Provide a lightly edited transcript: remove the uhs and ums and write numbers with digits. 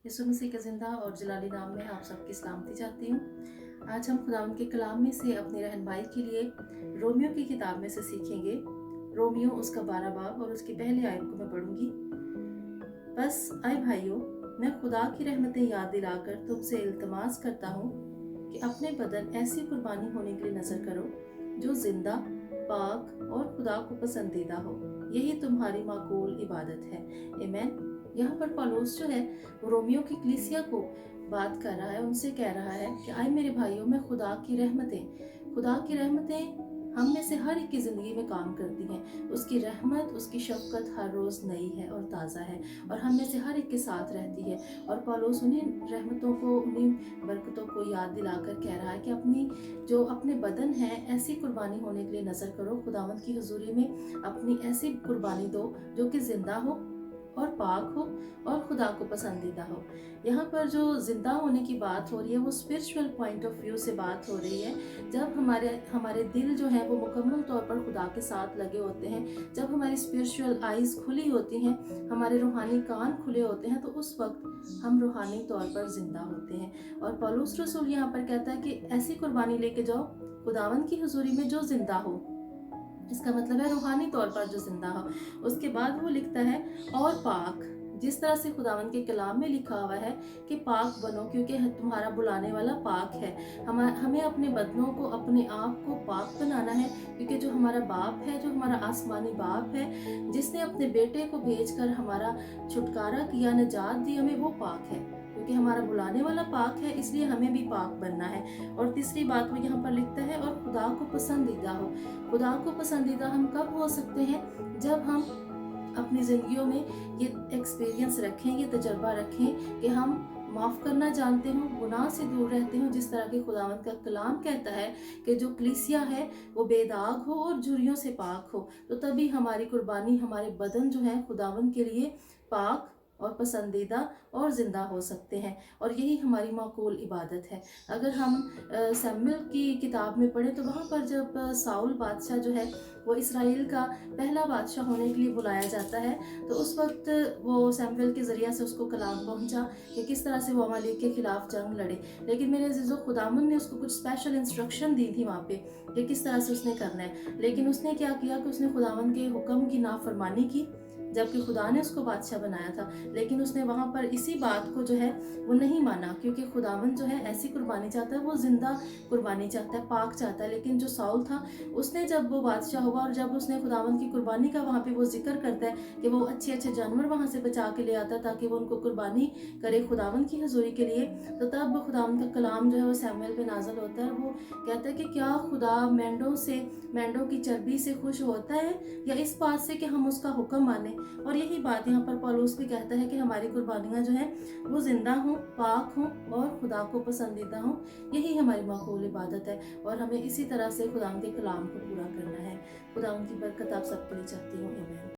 यीशु मसीह के ज़िंदा और जलाली नाम में आप सबकी सलामती चाहती हूँ। आज हम खुदावंद के कलाम में से अपनी रहनुमाई के लिए रोमियो की किताब में से सीखेंगे। रोमियो उसका 12 बाब और उसकी पहली आयत को मैं पढ़ूंगी। बस आए भाइयों, मैं खुदा की रहमतें याद दिलाकर तुमसे इल्तमास करता हूँ कि अपने बदन ऐसी कुर्बानी होने के लिए नजर करो जो जिंदा, पाक और खुदा को पसंदीदा हो। यही तुम्हारी माकूल इबादत है। आमीन। यहाँ पर पौलुस जो है वो रोमियो की कलीसिया को बात कर रहा है, उनसे कह रहा है कि आए मेरे भाइयों, मैं खुदा की रहमतें हम में से हर एक की ज़िंदगी में काम करती हैं। उसकी रहमत, उसकी शफकत हर रोज़ नई है और ताज़ा है और हम में से हर एक के साथ रहती है। और पौलुस उन्हीं रहमतों को, उन्हीं बरकतों को याद दिलाकर कह रहा है कि अपने बदन है ऐसी कुर्बानी होने के लिए नज़र करो। खुदावंद की हुजूरी में अपनी ऐसी कुर्बानी दो जो कि ज़िंदा हो और पाक हो और खुदा को पसंदीदा हो। यहाँ पर जो जिंदा होने की बात हो रही है वो स्पिरिचुअल पॉइंट ऑफ व्यू से बात हो रही है। जब हमारे दिल जो है वो मुकम्मल तौर पर खुदा के साथ लगे होते हैं, जब हमारी स्पिरिचुअल आईज खुली होती हैं, हमारे रूहानी कान खुले होते हैं, तो उस वक्त हम रूहानी तौर पर जिंदा होते हैं। और पौलुस रसूल यहाँ पर कहता है कि ऐसी कुर्बानी लेके जाओ खुदावंद की हुजूरी में जो जिंदा हो। इसका मतलब है रूहानी तौर पर जो जिंदा हो। उसके बाद वो लिखता है और पाक, जिस तरह से खुदावंद के कलाम में लिखा हुआ है कि पाक बनो क्योंकि तुम्हारा बुलाने वाला पाक है। हमें अपने बदनों को, अपने आप को पाक बनाना है क्योंकि जो हमारा बाप है, जो हमारा आसमानी बाप है, जिसने अपने बेटे को भेजकर हमारा छुटकारा किया, निजात दी हमें, वो पाक है। क्योंकि हमारा बुलाने वाला पाक है, इसलिए हमें भी पाक बनना है। और तीसरी बात वो यहाँ पर लिखता है और खुदा को पसंदीदा हो। खुदा को पसंदीदा हम कब हो सकते हैं? जब हम अपनी जिंदगियों में ये एक्सपीरियंस रखें, ये तजर्बा रखें कि हम माफ़ करना जानते हो, गुनाह से दूर रहते हो, जिस तरह के खुदावंद का कलाम कहता है कि जो कलीसिया है वो बेदाग हो और झुर्रियों से पाक हो। तो तभी हमारी कुर्बानी, हमारे बदन जो है खुदावंद के लिए पाक और पसंदीदा और ज़िंदा हो सकते हैं। और यही हमारी माकूल इबादत है। अगर हम शमूएल की किताब में पढ़े तो वहाँ पर जब साउल बादशाह जो है वो इसराइल का पहला बादशाह होने के लिए बुलाया जाता है, तो उस वक्त वो शमूएल के ज़रिए से उसको कलाम पहुँचा कि किस तरह से वो अमालेक के खिलाफ जंग लड़े। लेकिन मेरे अज़ीज़ों, खुदावंद ने उसको कुछ स्पेशल इंस्ट्रक्शन दी थी वहाँ पे कि किस तरह से उसने करना है। लेकिन उसने क्या किया कि उसने खुदावंद के हुक्म की नाफरमानी की, जबकि खुदा ने उसको बादशाह बनाया था। लेकिन उसने वहाँ पर इसी बात को जो है वो नहीं माना, क्योंकि खुदावंद जो है ऐसी कुर्बानी चाहता है, वो जिंदा कुर्बानी चाहता है, पाक चाहता है। लेकिन जो साउल था, उसने जब वो बादशाह हुआ और जब उसने खुदावंद की कुर्बानी का वहाँ पे वो जिक्र करता है कि वो अच्छे अच्छे जानवर वहाँ से बचा के ले आता ताकि वो उनको कुर्बानी करे खुदावंद की हजूरी के लिए, तो तब खुदावंद का कलाम जो है वो शमूएल पे नाजल होता है। वो कहता है कि क्या खुदा मेंढों की चर्बी से खुश होता है या इस बात से कि हम उसका हुक्म माने। और यही बात यहाँ पर पौलुस भी कहता है कि हमारी कुर्बानियाँ जो हैं वो जिंदा हों, पाक हों और खुदा को पसंदीदा हों। यही हमारी माकूल इबादत है और हमें इसी तरह से खुदा के कलाम को पूरा करना है। खुदा उनकी बरकत आप सबके लिए चाहती हूँ। आमीन।